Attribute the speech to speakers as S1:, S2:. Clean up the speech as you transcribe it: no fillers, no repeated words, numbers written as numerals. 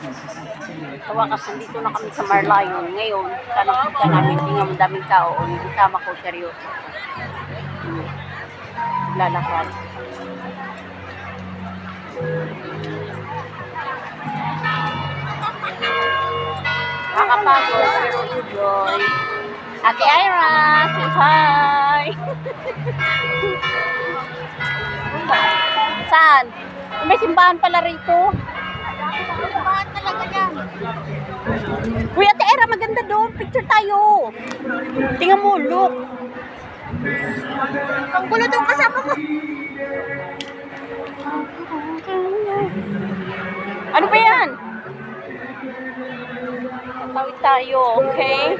S1: Sa wakas, nandito na kami sa Marlayon. Ngayon, kanang-kita namin, tingnan mo daming tao. Yung tama ko, seryoso. Lalakad. Nakakapagod, pero enjoy. Ate Ira, say hi! Saan? May simbahan pala rito. Simbahan talaga yan. Uy, Ate Ira, maganda doon. Picture tayo. Tingnan mo, look. Ang gulo doon kasama ko. Ano ba yan? Tawid tayo, okay?